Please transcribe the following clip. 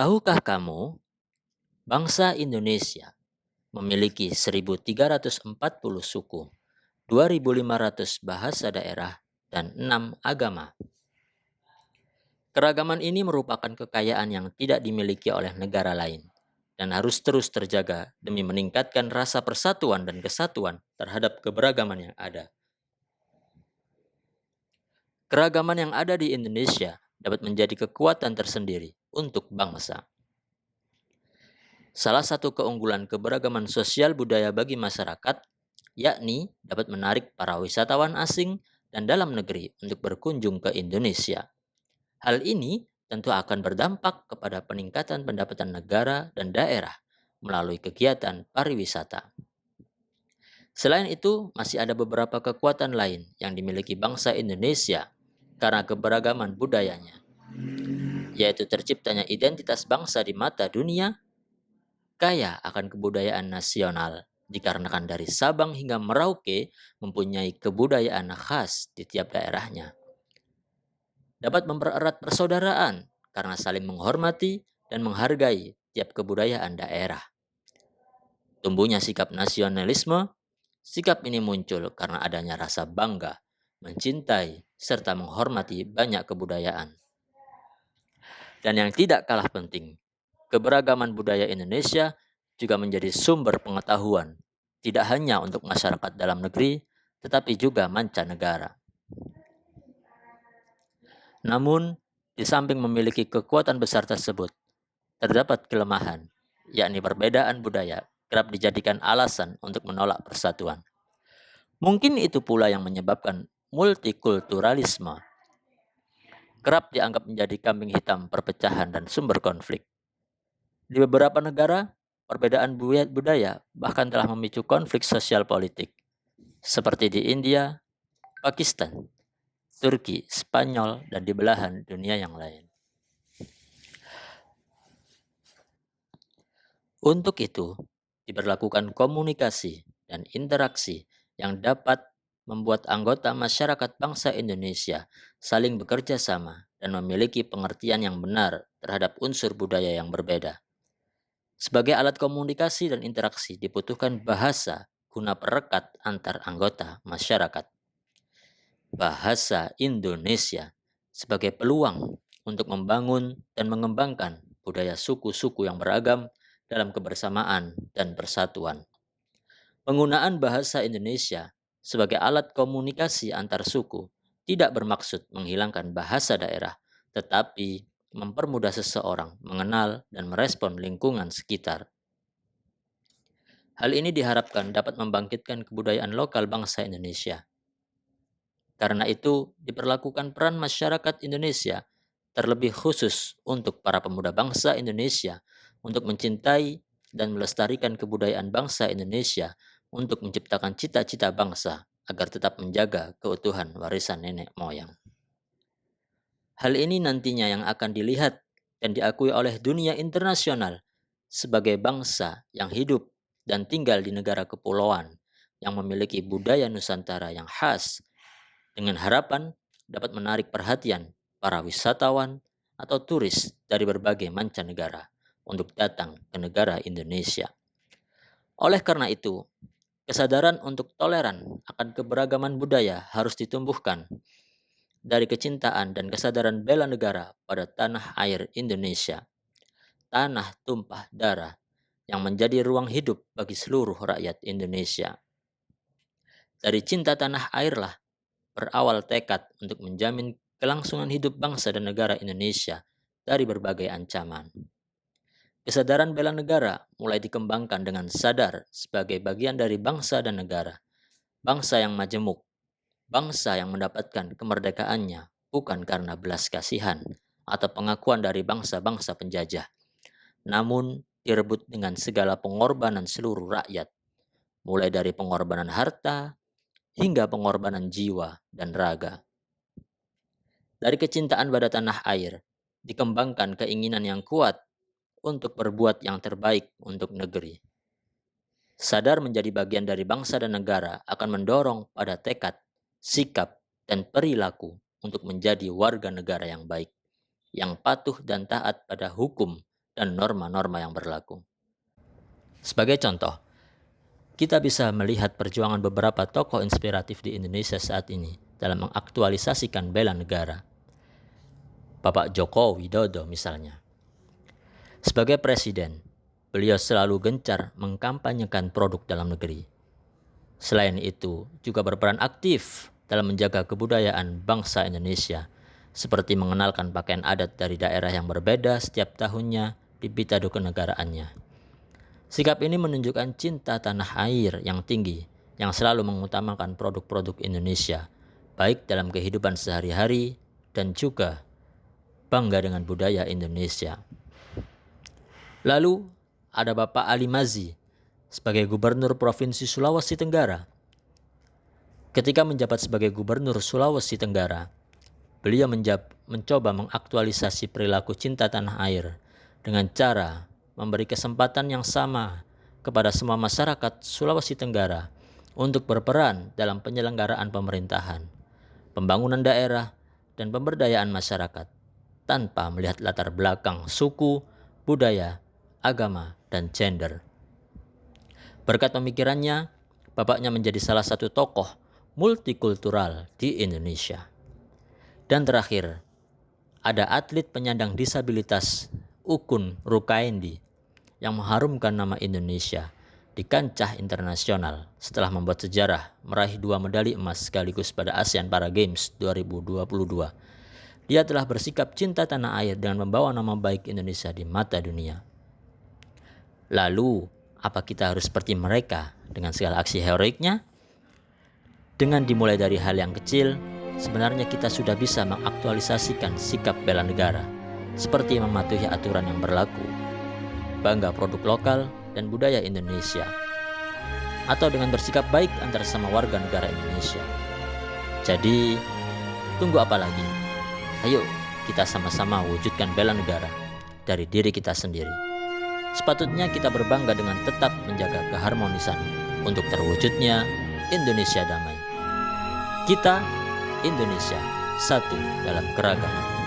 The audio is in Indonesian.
Tahukah kamu, bangsa Indonesia memiliki 1.340 suku, 2.500 bahasa daerah, dan 6 agama. Keragaman ini merupakan kekayaan yang tidak dimiliki oleh negara lain dan harus terus terjaga demi meningkatkan rasa persatuan dan kesatuan terhadap keberagaman yang ada. Keragaman yang ada di Indonesia dapat menjadi kekuatan tersendiri untuk bangsa. Salah satu keunggulan keberagaman sosial budaya bagi masyarakat, yakni dapat menarik para wisatawan asing dan dalam negeri untuk berkunjung ke Indonesia. Hal ini tentu akan berdampak kepada peningkatan pendapatan negara dan daerah melalui kegiatan pariwisata. Selain itu, masih ada beberapa kekuatan lain yang dimiliki bangsa Indonesia karena keberagaman budayanya, yaitu terciptanya identitas bangsa di mata dunia, kaya akan kebudayaan nasional, dikarenakan dari Sabang hingga Merauke mempunyai kebudayaan khas di tiap daerahnya. Dapat mempererat persaudaraan karena saling menghormati dan menghargai tiap kebudayaan daerah. Tumbuhnya sikap nasionalisme, sikap ini muncul karena adanya rasa bangga, mencintai, serta menghormati banyak kebudayaan. Dan yang tidak kalah penting, keberagaman budaya Indonesia juga menjadi sumber pengetahuan, tidak hanya untuk masyarakat dalam negeri, tetapi juga mancanegara. Namun, di samping memiliki kekuatan besar tersebut, terdapat kelemahan, yakni perbedaan budaya kerap dijadikan alasan untuk menolak persatuan. Mungkin itu pula yang menyebabkan multikulturalisme kerap dianggap menjadi kambing hitam perpecahan dan sumber konflik. Di beberapa negara, perbedaan budaya bahkan telah memicu konflik sosial politik, seperti di India, Pakistan, Turki, Spanyol, dan di belahan dunia yang lain. Untuk itu, diberlakukan komunikasi dan interaksi yang dapat membuat anggota masyarakat bangsa Indonesia saling bekerja sama dan memiliki pengertian yang benar terhadap unsur budaya yang berbeda. Sebagai alat komunikasi dan interaksi dibutuhkan bahasa guna perekat antar anggota masyarakat. Bahasa Indonesia sebagai peluang untuk membangun dan mengembangkan budaya suku-suku yang beragam dalam kebersamaan dan persatuan. Penggunaan bahasa Indonesia sebagai alat komunikasi antar suku tidak bermaksud menghilangkan bahasa daerah, tetapi mempermudah seseorang mengenal dan merespon lingkungan sekitar. Hal ini diharapkan dapat membangkitkan kebudayaan lokal bangsa Indonesia. Karena itu, diperlakukan peran masyarakat Indonesia, terlebih khusus untuk para pemuda bangsa Indonesia, untuk mencintai dan melestarikan kebudayaan bangsa Indonesia, untuk menciptakan cita-cita bangsa agar tetap menjaga keutuhan warisan nenek moyang. Hal ini nantinya yang akan dilihat dan diakui oleh dunia internasional sebagai bangsa yang hidup dan tinggal di negara kepulauan yang memiliki budaya Nusantara yang khas, dengan harapan dapat menarik perhatian para wisatawan atau turis dari berbagai mancanegara untuk datang ke negara Indonesia. Oleh karena itu, kesadaran untuk toleran akan keberagaman budaya harus ditumbuhkan dari kecintaan dan kesadaran bela negara pada tanah air Indonesia, tanah tumpah darah yang menjadi ruang hidup bagi seluruh rakyat Indonesia. Dari cinta tanah airlah berawal tekad untuk menjamin kelangsungan hidup bangsa dan negara Indonesia dari berbagai ancaman. Kesadaran bela negara mulai dikembangkan dengan sadar sebagai bagian dari bangsa dan negara. Bangsa yang majemuk, bangsa yang mendapatkan kemerdekaannya bukan karena belas kasihan atau pengakuan dari bangsa-bangsa penjajah, namun direbut dengan segala pengorbanan seluruh rakyat, mulai dari pengorbanan harta hingga pengorbanan jiwa dan raga. Dari kecintaan pada tanah air, dikembangkan keinginan yang kuat untuk berbuat yang terbaik untuk negeri. Sadar menjadi bagian dari bangsa dan negara akan mendorong pada tekad, sikap, dan perilaku untuk menjadi warga negara yang baik, yang patuh dan taat pada hukum dan norma-norma yang berlaku. Sebagai contoh, kita bisa melihat perjuangan beberapa tokoh inspiratif di Indonesia saat ini dalam mengaktualisasikan bela negara. Bapak Joko Widodo misalnya. Sebagai presiden, beliau selalu gencar mengkampanyekan produk dalam negeri. Selain itu, juga berperan aktif dalam menjaga kebudayaan bangsa Indonesia, seperti mengenalkan pakaian adat dari daerah yang berbeda setiap tahunnya di pitado kenegaraannya. Sikap ini menunjukkan cinta tanah air yang tinggi, yang selalu mengutamakan produk-produk Indonesia, baik dalam kehidupan sehari-hari dan juga bangga dengan budaya Indonesia. Lalu ada Bapak Ali Mazzi sebagai Gubernur Provinsi Sulawesi Tenggara. Ketika menjabat sebagai Gubernur Sulawesi Tenggara, beliau mencoba mengaktualisasi perilaku cinta tanah air dengan cara memberi kesempatan yang sama kepada semua masyarakat Sulawesi Tenggara untuk berperan dalam penyelenggaraan pemerintahan, pembangunan daerah, dan pemberdayaan masyarakat tanpa melihat latar belakang suku, budaya, agama, dan gender. Berkat pemikirannya, bapaknya menjadi salah satu tokoh multikultural di Indonesia. Dan terakhir, ada atlet penyandang disabilitas Ukun Rukaindi yang mengharumkan nama Indonesia di kancah internasional setelah membuat sejarah meraih 2 medali emas sekaligus pada ASEAN Para Games 2022. Dia telah bersikap cinta tanah air dengan membawa nama baik Indonesia di mata dunia. Lalu, apa kita harus seperti mereka dengan segala aksi heroiknya? Dengan dimulai dari hal yang kecil, sebenarnya kita sudah bisa mengaktualisasikan sikap bela negara, seperti mematuhi aturan yang berlaku, bangga produk lokal dan budaya Indonesia, atau dengan bersikap baik antara sama warga negara Indonesia. Jadi, tunggu apa lagi? Ayo kita sama-sama wujudkan bela negara dari diri kita sendiri. Sepatutnya kita berbangga dengan tetap menjaga keharmonisan untuk terwujudnya Indonesia damai. Kita, Indonesia, satu dalam keragaman.